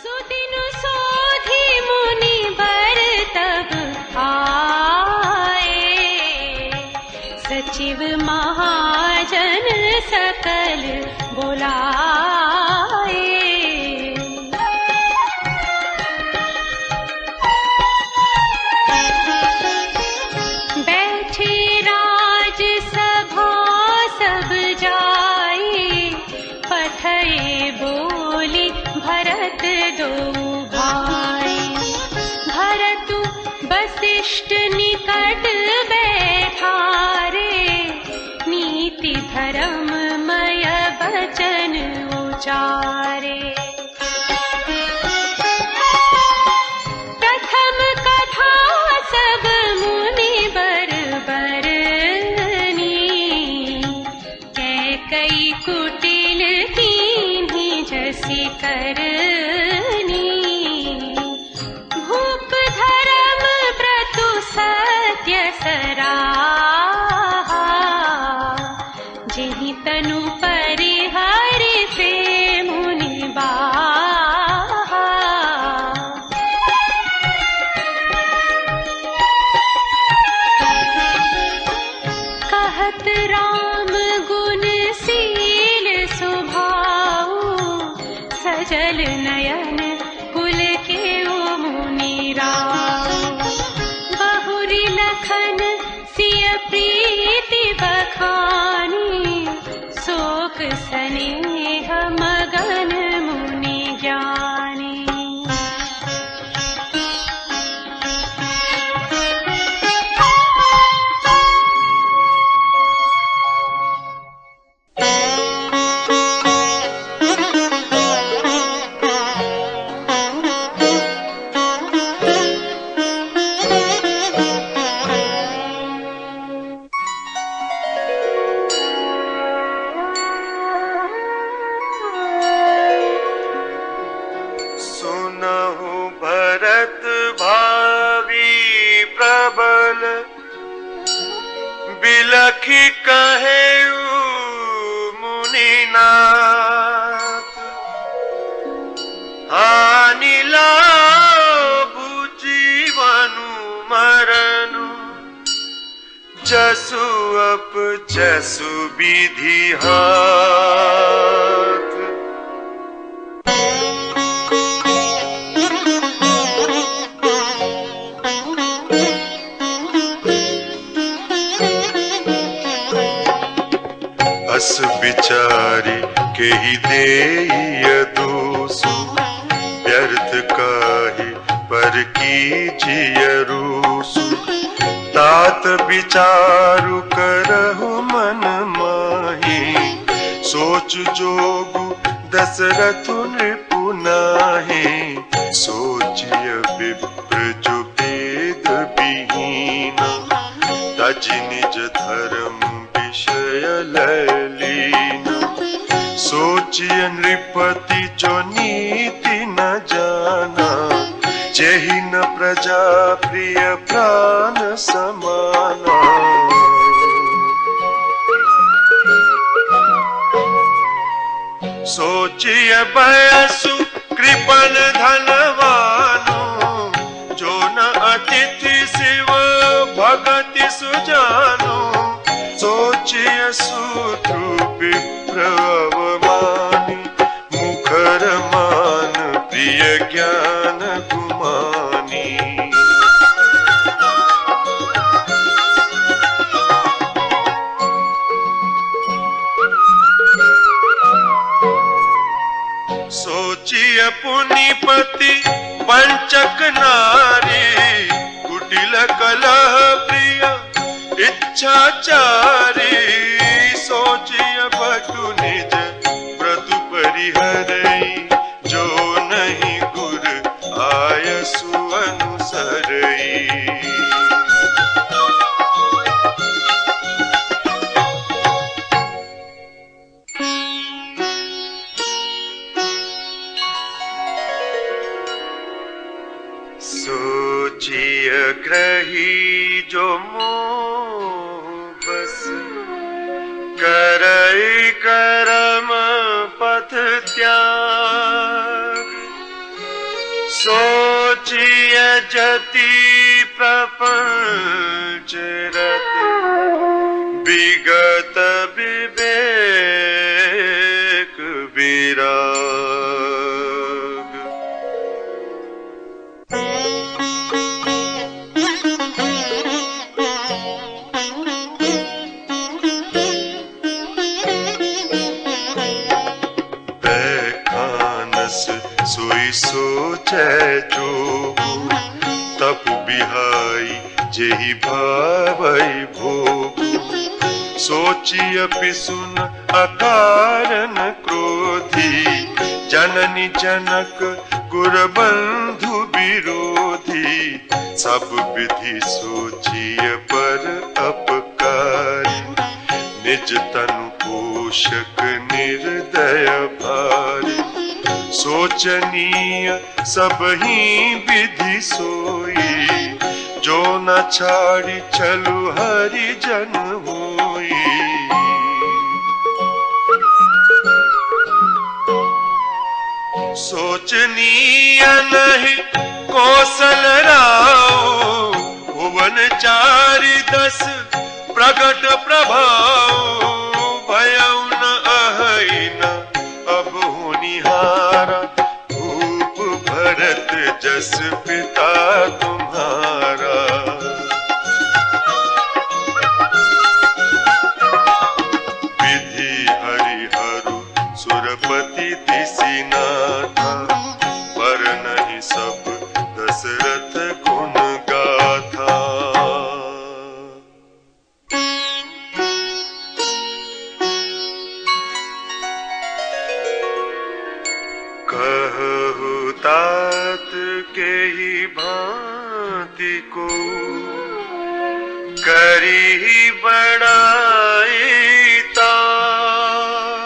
सुदिनु सोधी मुनि बर तब आए, सचिव महाजन सकल बुलाए। बैठे राज सभा सब जाए, पठए बोली भरत दो भाई। भरत वसिष्ठ निकट बैठारे, नीति धर्ममय वचन उचारे। प्रथम कथा सब मुनि बर बरनी, कैकई कुटिल कीन्ही जसि करनी। भूप धर्म व्रतु सत्य सराहा, जेहि तनु परिहरि ते मुनि बाहा। कहत राम गुण शील स्वभाव, सजल नयन कुल केउ मुनि राव। बहुरी लखन सिय प्रीति बखानी, शोक स्नेह मगन मुनि ज्ञानी। बिलखि कहेउ मुनिनाथ, हानि लाभु जीवनु मरनु। जसु अप जसु विधि हाथ, अस विचारी केहि देय दोषु। व्यर्थ काहि पर कीजिय रूसु। तात विचारु करहु मन माहि, सोच जोगु दशरथ नृपु नाहि। सोचिय विप्र जो वेद विहीना, तजि निज धर्म विषय ललीना। सोचिय नृपति जो नीति न जाना, जेहि न प्रजा प्रिय प्राण समाना। सोचिय बयसु कृपण धनवानो, जो न अतिथि शिव भगति सुजानो। सोचिय शूद्र विप्र अवमानी, मुखर मान प्रिय ज्ञान गुमानी। सोचिय पुनिपति पंचक नारी, कुटिल कलह प्रिय इच्छाचारी। सोचिय बटु निज व्रतु परिहरई, जो नहीं गुर आयसु अनुसरई। सोचिय ग्रही जो मोह बस, करई करम पथ त्याग। जति प्रपंच रत विगत विवेक विराग। बैखानस सोई सोचै जो तप बिहाई जेहि भावै भोग। सोचियपि सुन अकारण क्रोधी जननी जनक गुरबंधु विरोधी। सब विधि सोचिय पर अपकारी निज तनु पोषक निर्दय भारी। सोचनीय सबही विधि सोई जो न छाड़ी चलु हरि जन होई। सोचनीय नहीं कौशल राव भुवन चारि 10 प्रगट प्रभाव। भयउ न अहै न अब होनिहारा भूप भरत जस पिता तुम्हारा। विधि हरिहरु सुरपति दिसिनाथा पर नहीं सब दशरथ गुण गाथा। कहु तात के ही भांति को करी बड़ाई तासु।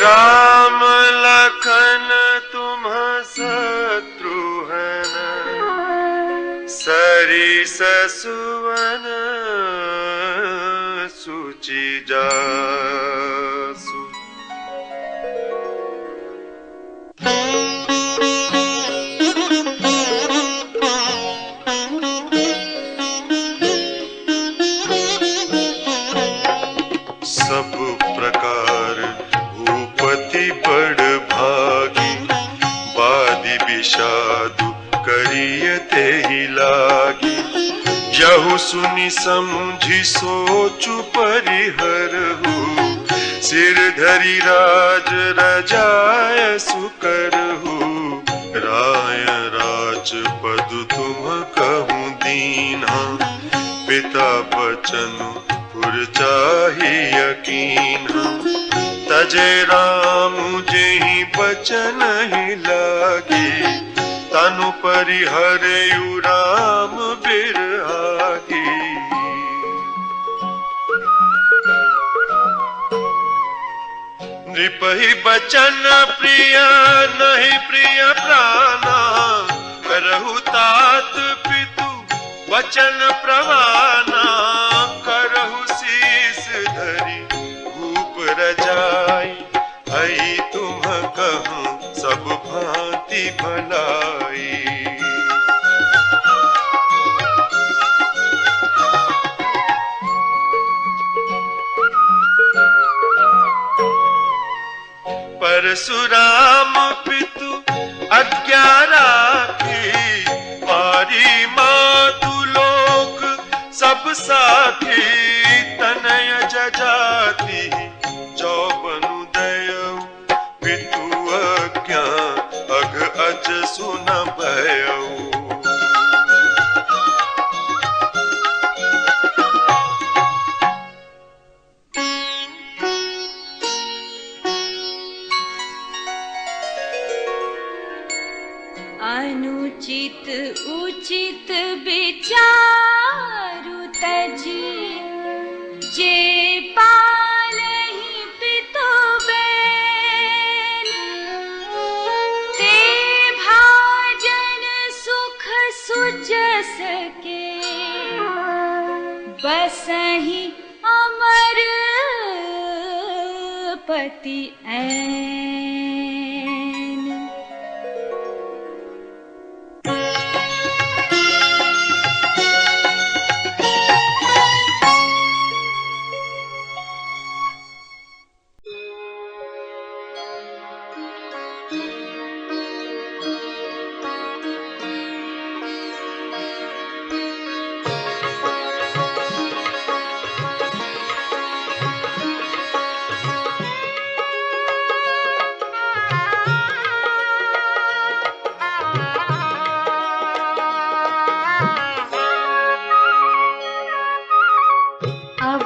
राम लखन तुम शत्रुघ्न सरिस सुवन सुचि जासु। सब प्रकार भूपति बड़ भागी वादी विषादु करियते ही लागी। यहु सुनि समझी सोचु परिहरहु सिर धरि राज रजाय सुकरहु। राय राजपद तुम कहूँ दीना पिता बचनु पुर चाहि यकीना। तजे राम जेहि बचन ही लागी तनु परिहरयु राम बिरहागी। नृपहि बचन प्रिय नहीं प्रिय प्राणा। करहु तात पितु वचन प्रवाना। करहु शीस धरि भूप रजाई हई तुम कहूँ सब भांति भलाई। परशुराम पितु आज्ञा राखी मारी मातु लोक सब साखी। तनय जजाति जो बनु दयउ पितु आज्ञा अघ अज सुन भयउ। अनुचित उचित विचारु तजी जे पालहि पितु बेन। ते भाजन सुख सुजस के बसहि अमर पति ऐन।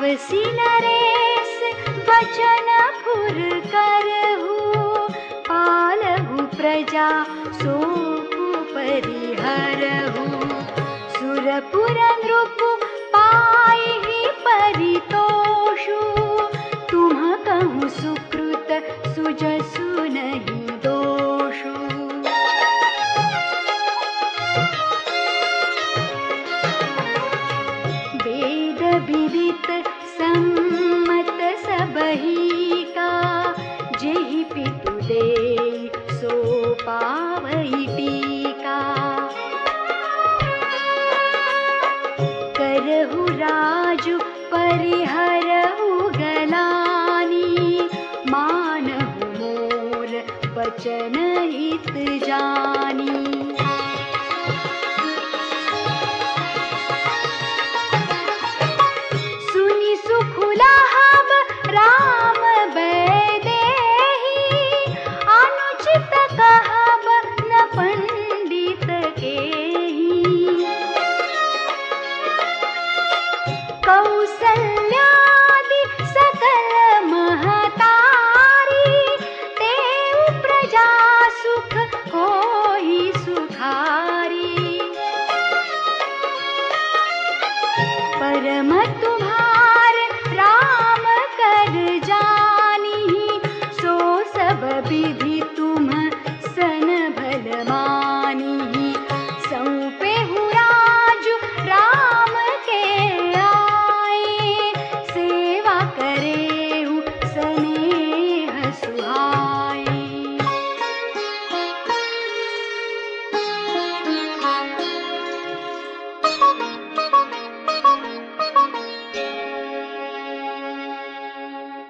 आवसी नरेश वचन फुर करहु, पालहु प्रजा सोपु परिहरहु। सुरपुर नृपु पाहि परितोषु, तुम कहूँ सुकृत सुजसु नहीं दोषु। वेद विदित सम्मत सबही का, जेहि पितु देई सो पावई टीका। करहु राजु परिहरहु गलानी, मानहु मोर वचन हित जानी। सुनि सुखुलाहब राम बैदेही, अनुचित कहब न पंडित केही। कौसल्यादि सकल महतारी, तेउ प्रजा सुख होई सुखारी। परम तुम्हार राम कर जानी, सो सब विधि तुम सन भल मानी। सौंपेहु राजु राम के आए, सेवा करेहु स्नेह सुहाए।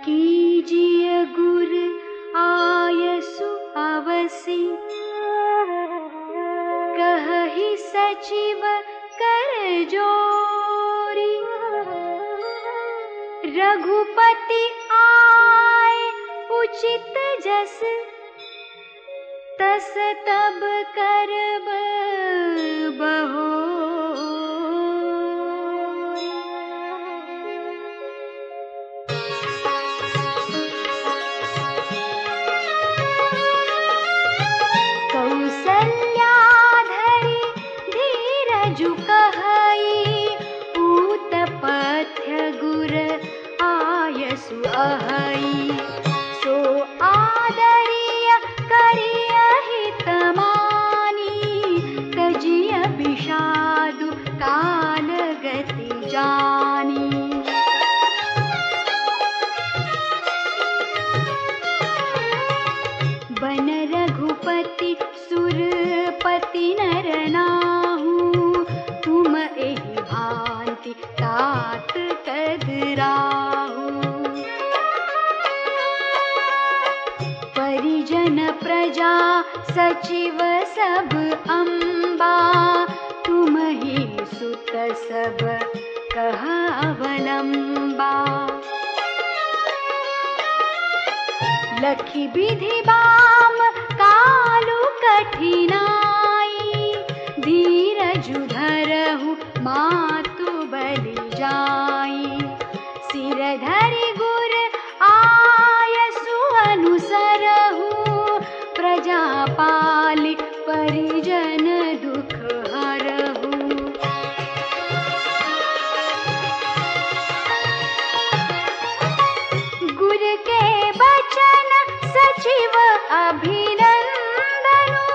कीजिए गुर आयसु अवसि, कहहि सचिव कर जोरी। रघुपति आए उचित जस, तस तब करब बहोरी। कौसल्या धरि धीरजु कहई, पूत पथ्य गुर आयसु अहई। सो आदरिय करिय हित मानी, तजिय विषादु काल गति जानी। बन रघुपति सुरपति नर नाहु, तुम एहि भांति तात कदराहु। परिजन प्रजा सचिव सब अम्बा, तुम ही सुत सब कह अवलंबा। लखी विधि बाम कालु कठिनाई, धीरजु धरहु मातु बलि जाई। सिर धरि गुर आयसु अनुसरहु, प्रजा पालि परिजन दुख हरहु। गुर के बचन सचिव अभिनंदनु,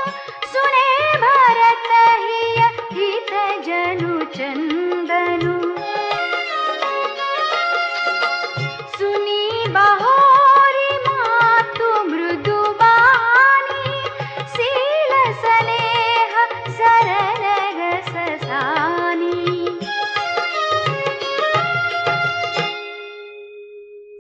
सुने भरत हिय हित जनु चंदनु। सुनी बहोरी मातु मृदु बानी, सील स्नेह सरल रस सानी।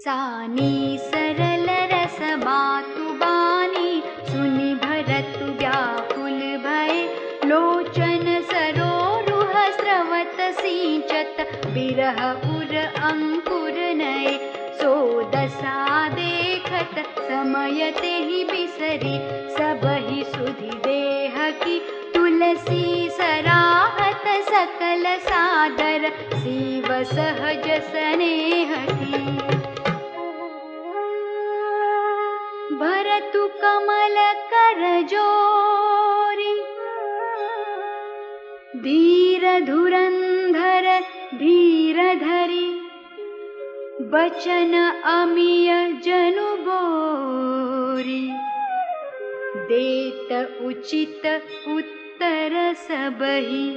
सानी सरल रस मातु बानी, सुनि भरत व्याकुल भय। लोचन सरोरुह स्रवत सिंचत, बिरह उर अंकुर नय। सो दशा देखत समय तेहि बिसरी, सबहि सुधि देह की तुल सी सराहत सकल सादर शिव सहज स्नेह की। भरतु कमल कर जोरी धीर धुरंधर धीर धरी बचन अमिय जनु बोरी देत उचित उत्तर सबहि।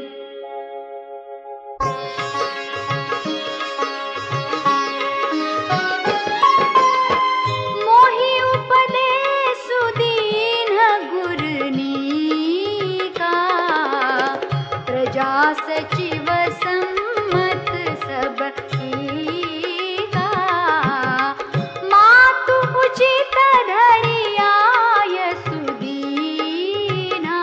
मोहि उपदेशु दीन गुरनीका प्रजा सचिव सम्मत सब कीका। मातु उचित धरियाय सुदीना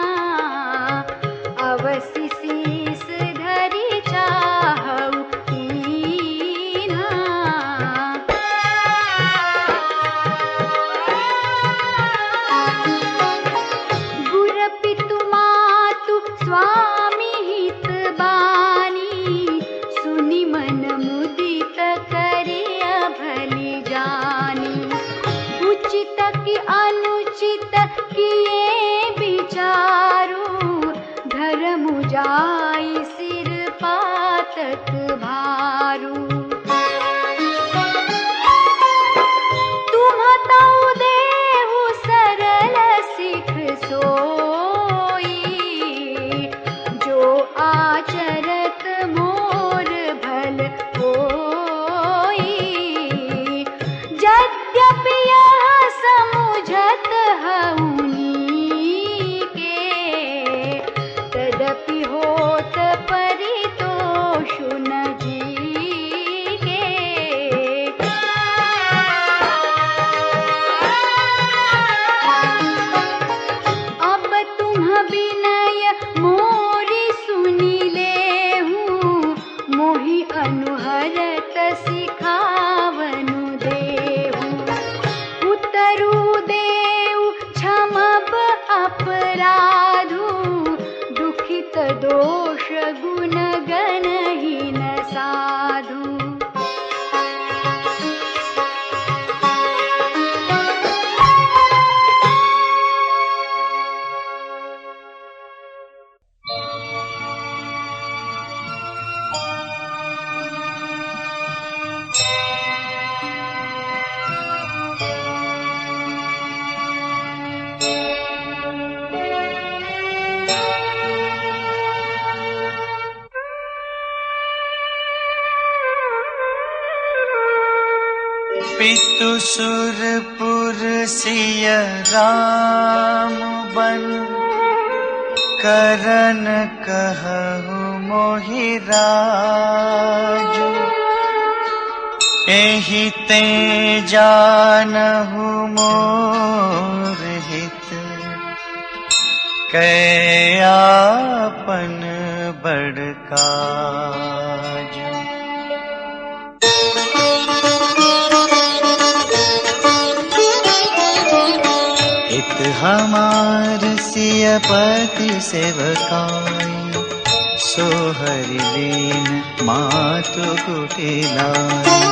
अवसि शीस धरि चाहउ कीन्हा। गुर पितु मातु स्वामी हित बानी सुनि मन मुदित करिय भली जानी। उचित कि अनुचित किए विचारु धर्म जाई सिर पातक भारू। तुम तउ देहु सरल सिख सोई जो आचरत मोर भल होई। यद्यपि यह समुझत हउनी के तदपि होत परितोषु न जी के। अब तुम विनय मोरी सुनि लेहूँ मोहि अनुहरत सिखावनु देहूँ। उतरु देऊ क्षमब अपराधु दुखित दोष गुण गणहीन साधु। पितु सुरपुर सिय राम बन करन कहु मोहि राजु। एहि ते जानहु मोर हित कै आपन बड़ काजु। हित हमार सियपति सेवकाई सोहरि दीन मातु कुटिलाई।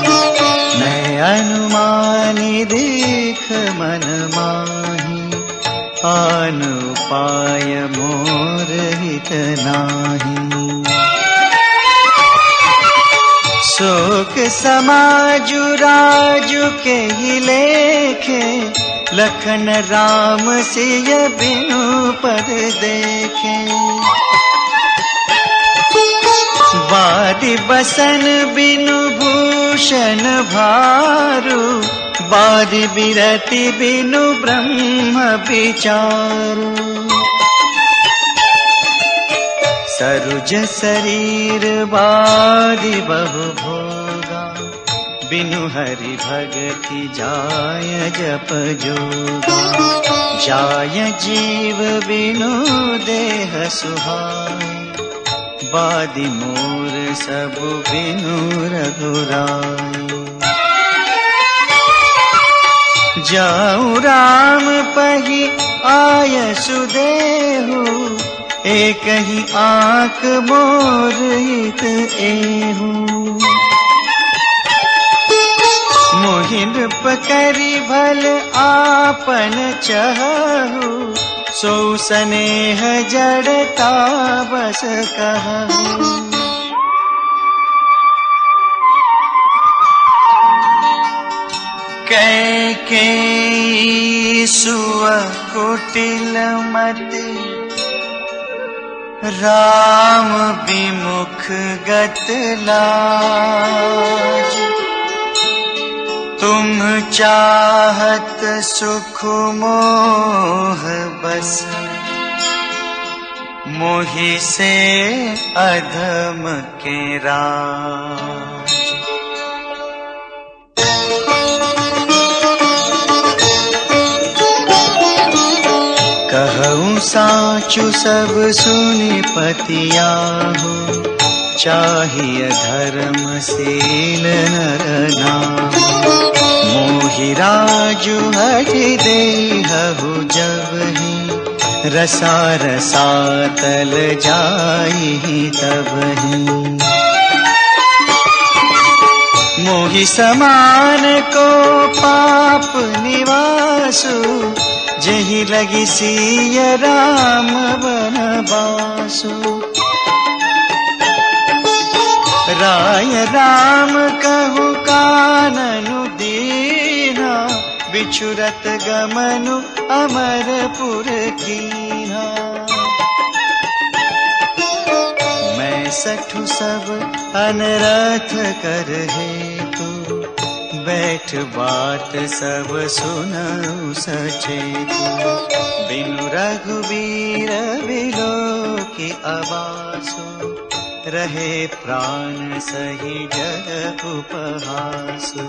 मैं अनुमानी देख मन माही आन उपाय मोर हित नाही। शोक समाजु राजु के ही लेखे लखन राम सिय बिनु पद देखे। बारी बसन बिनु भूषण भारू बारी बिरति बिनु ब्रह्म विचारू। सरुज शरीर बारी बहु भोगा बिनु हरि भगति जाय जप जोगा। जाय जीव बिनु देह सुहाय बादी मोर सब बिनु रघुराई। जाऊं राम पही आय सुदेहु एक ही आँख मोर हित एहू। मोहिन पकरी भल आपन चहु, सो स्नेह जड़ता बस कहूँ। कैकेयी सुअ कुटिल मति, राम विमुख गत लाज। तुम चाहत सुख मोह बस, मोहि से अधम के राज। कहूँ साचु सब सुनि पतियाहु, चाहिए धर्मशील नर नाम। मोहि राजु हठि देहु जबहि, रसा रसातल जाई तबहि। मोहि समान को पाप निवासु, जेहि लगी सिय राम बनवासु। राय राम कहु काननु दीना, बिछुरत गमनु अमरपुर कीन्हा। मैं सठु सब अनरथ कर हेतु, बैठ बात सब सुनऊ सचेतु। बिनु रघुबीर बिलोकि अबासु, रहे प्राण सही जग उपहासु।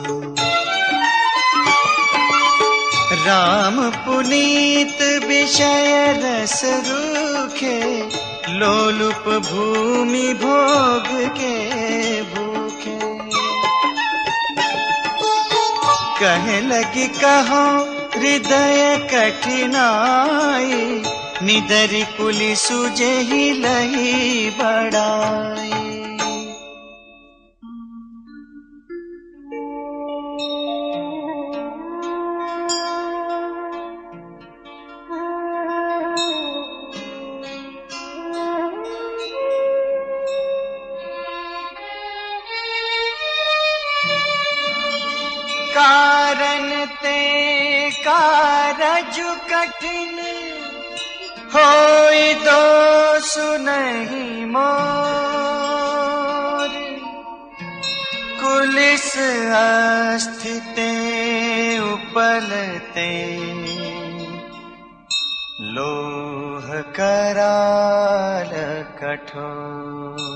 राम पुनीत विषय रस रूखे, लोलुप भूमि भोग के भूखे। कहे लगी कहो हृदय कठिनाई, निदरि कुलि सुजेहि लही बड़ाई। कारण ते कारजु कठिन, होई दोषु नहीं मोर। कुलिस अस्थिते उपलते, लोह कराल कठोर।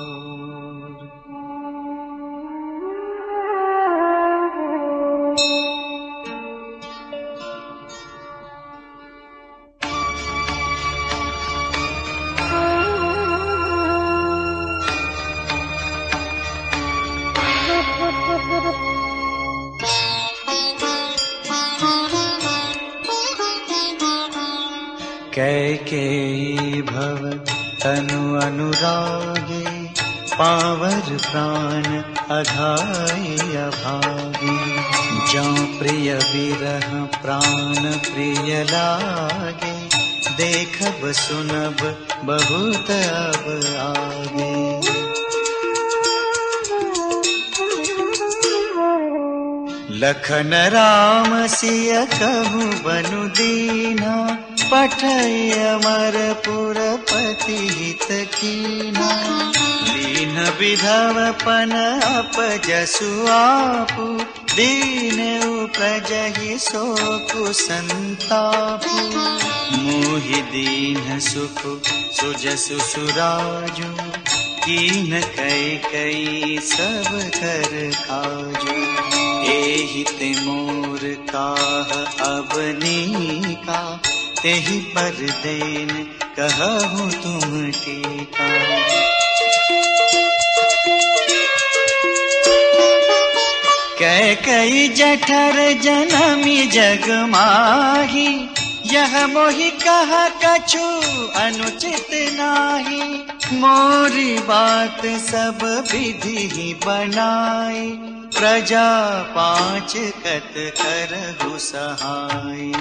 कैकेयी भव तनु अनुरागे, पावर प्राण अघाई अभागे। जौ प्रिय विरह प्राण प्रिय लागे, देखब सुनब बहुत अब आगे। लखन राम सिय कहूँ बनु दीना, पठय अमरपुर पति हित कीन्हा। लीन विधवपन अपजसु आपु, दीन प्रजहि शोकु संतापु। मोहि दीन सुख सुजसु सुराजु, कीन कैकेयी सब कर काजु। एहि ते मोर काह अबनीका, तेहि पर देन कहूँ तुम टीका। कैकेयी जठर जनमी जग माही, यह मोहि कह कछु अनुचित नाही, मोरी बात सब विधि ही बनाई, प्रजा पांच कत करहु सहाय।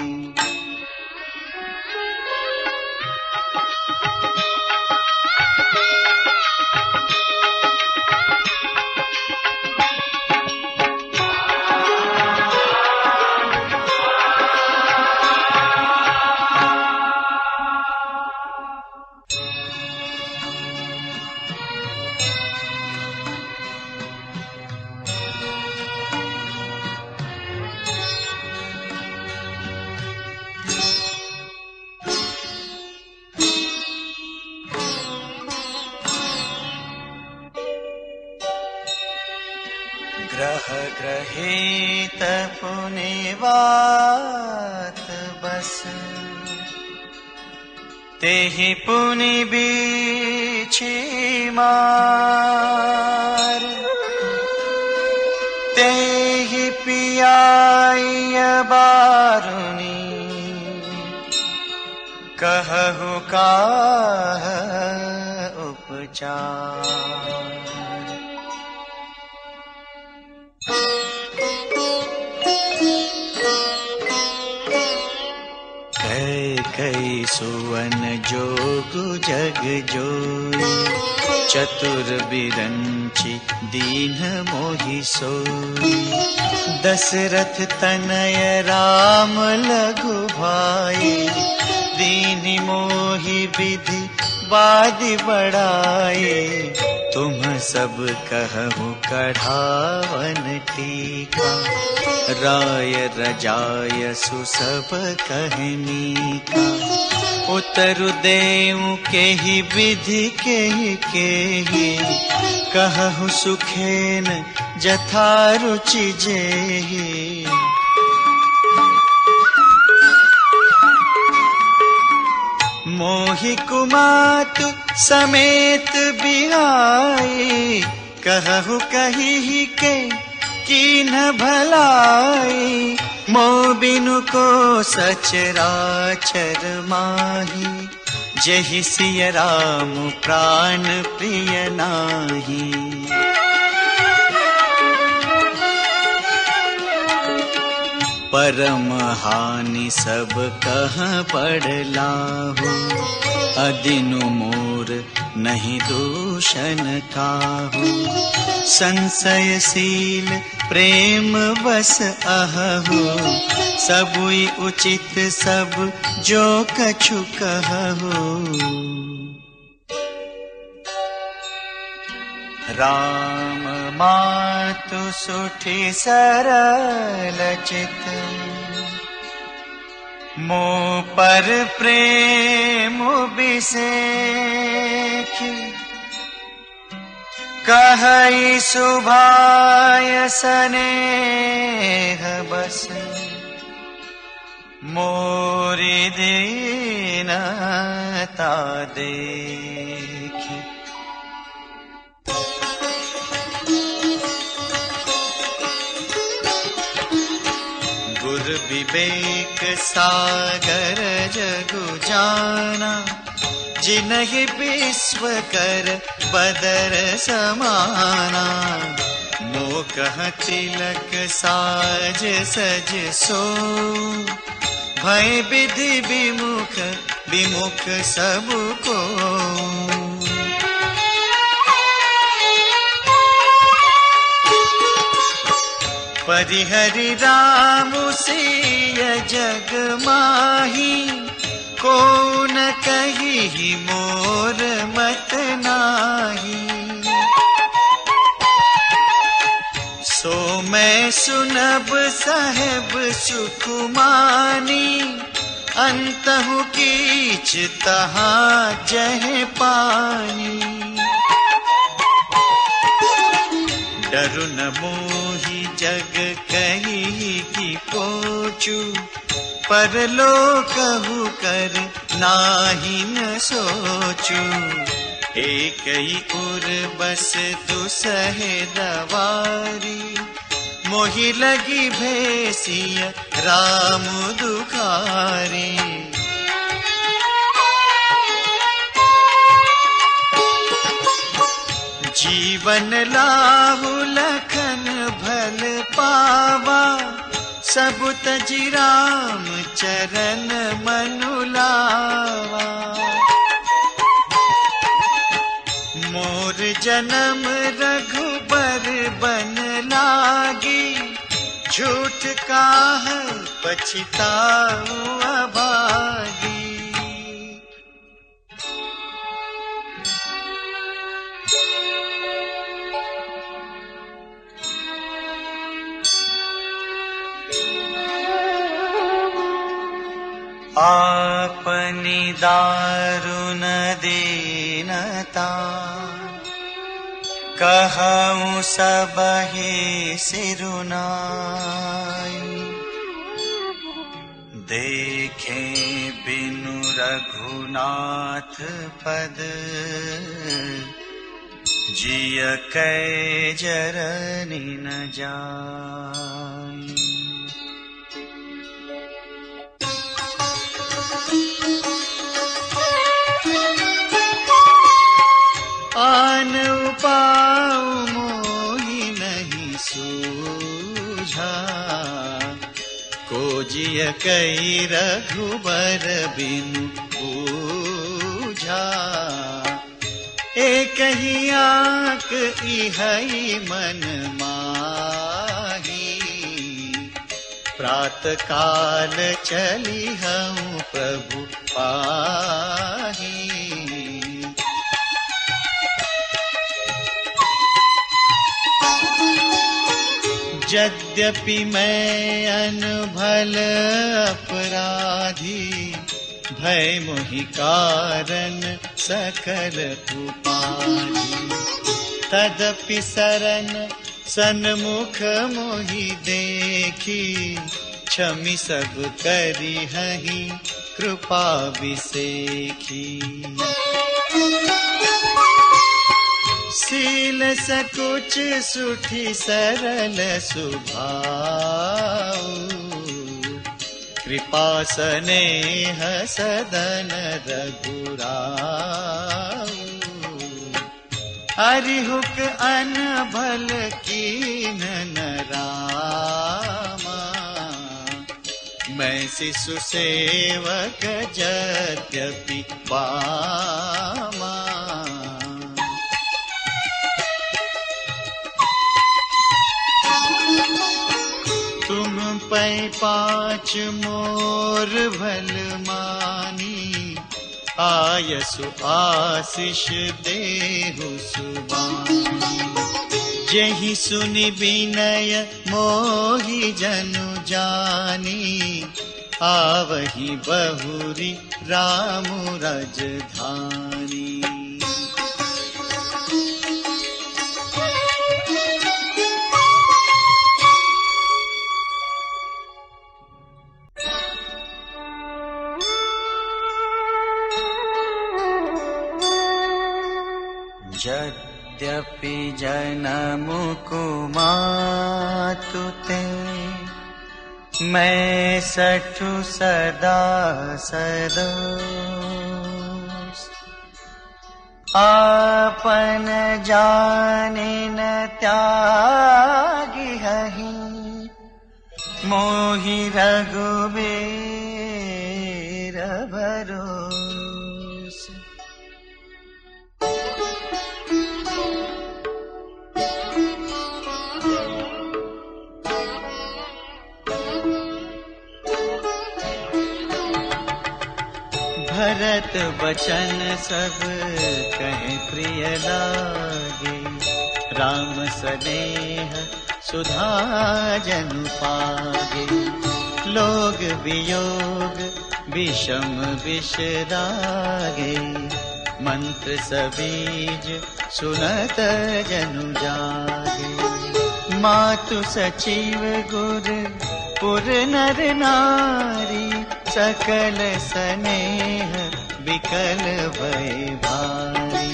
ग्रह ग्रहेत पुनिवात बस, तेहि पुनि बीछि मार, तेहि पियाय बारुनी, कहु काह उपचार। कई सुवन जोगु जग जोई, चतुर बिरंचि दीन मोहि सोई, दशरथ तनय राम लघु भाई, दीन मोहि विधि बादि बढ़ाई, तुम सब कहु कढ़ावन टीका, राय रजाय सुसभ कहनी का, उतरु देऊ केहि विधि केहि, कहु सुखेन जथा रुचि जेहि। मोहि कुमातु समेत बिहाई, कहु कहि के कीन भलाई, मो बिनु को सचराचर माही, जहि सिय राम प्राण प्रिय नाही। परम हानि सब कह पड़लाहु, अदिनु मोर नहीं दूषण काहू, संशयशील प्रेम बस अहहु, सबुई उचित सब जो कछु कहू। राम मातु सुठी सरल चित, मो पर प्रेम बिसेखी, कहई सुभाय स्नेह बस, मोरी दीनता देखी। गुर विवेक सागर जगु जाना, जिनहि विश्व कर बदर समाना। मोकह तिलक साज सज सो, भय विधि विमुख विमुख सबको। परिहरि राम सिय जग माही, को न कही मोर मत नाही। सो मैं सुनब साहेब सुकुमानी, अंतहु कीच तहाँ जह पानी। डरु न मोहि जग कही की पोचू, परलोकहु कर नाही न सोचू। एक ही उर बस दुसहे दवारी, मोहि लगी भेसिय राम दुखारी। जीवन लाहु लखन भल पावा, सब तजी राम चरण मनु लावा। मोर जन्म रघुबर बन लागी, झूठ काह पछताऊ अभागी। आपनी दारुण दीनता, कहूँ सबहि सिरुनाई। देखे बिनु रघुनाथ पद, जिय कै जरनी न जाई। आन उपाय मोहि नहीं सूझा, को जिय कई रघुबर बिनु बूझा। एक ही आँख इहै मन माही, प्रात काल चली हूँ प्रभु पाही। यद्यपि मैं अनभल अपराधी, भय मोहि कारण सकल उपाधि। तदपि शरण सन्मुख मोहि देखी, क्षमि सब करी हहि कृपा विसेखी। शील सकुच सुठि सरल सुभाव, कृपा स्नेह सदन रघुराव। हरिहुक अनभल कीन न रामा, मैं शिशु सेवक यद्यपि बामा। तुम पै पाँच मोर भल मानी, आयसु आशीष देहु सुबानी। जेहि सुनि विनय मोहि जनु जानी, आवहि बहुरी राम राजधानी। यद्यपि जनमु कुमातु ते, मैं सठु सदा सदोष। आपन जाने न त्यागी हहि, मोहि रघुबीर भरोस। भरत बचन सब कहे प्रिय लागे, राम स्नेह सुधा जनु पागे। लोग वियोग विषम विष रागे, मंत्र सबीज सुनत जनु जागे। मातु सचिव गुर पुर नर नारी, सकल स्नेह विकल भय भारी।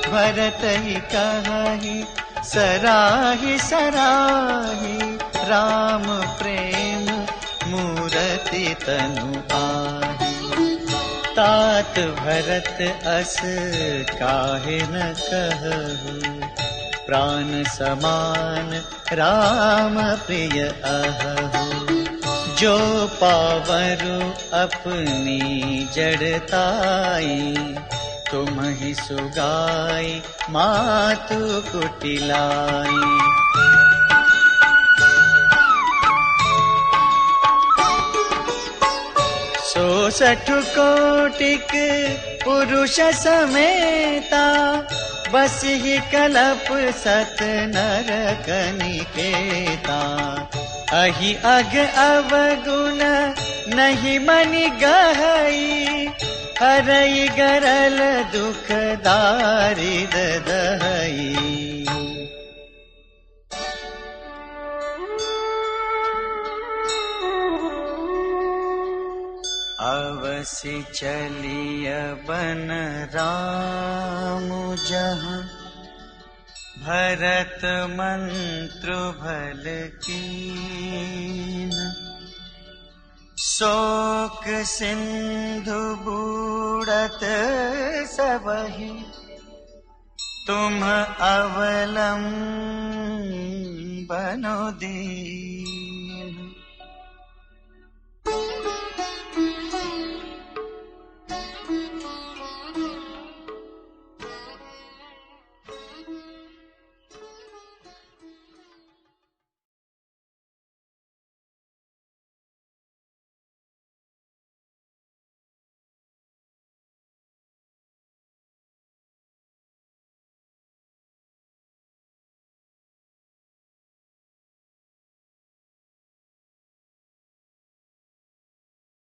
भरत ही कहि सराहि सराहि, राम प्रेम मूरति तनु आहि। बात भरत अस काहे न कहूँ, प्राण समान राम प्रिय अहु। जो पावरु अपनी जड़ताई, तुम ही सुगाई मातु कुटिलाई। सो 60 कोटिक पुरुष समेता, बस ही कलप सत नर कनिकेता। अहि अग अवगुण नहीं मनि गहई, हरई गरल दुख दारिद दहई। अवसि चलिय बन राम जहाँ, भरत मंत्र भल कीन। शोक सिंधु बूढ़त सबहि, तुम अवलंबन दीन।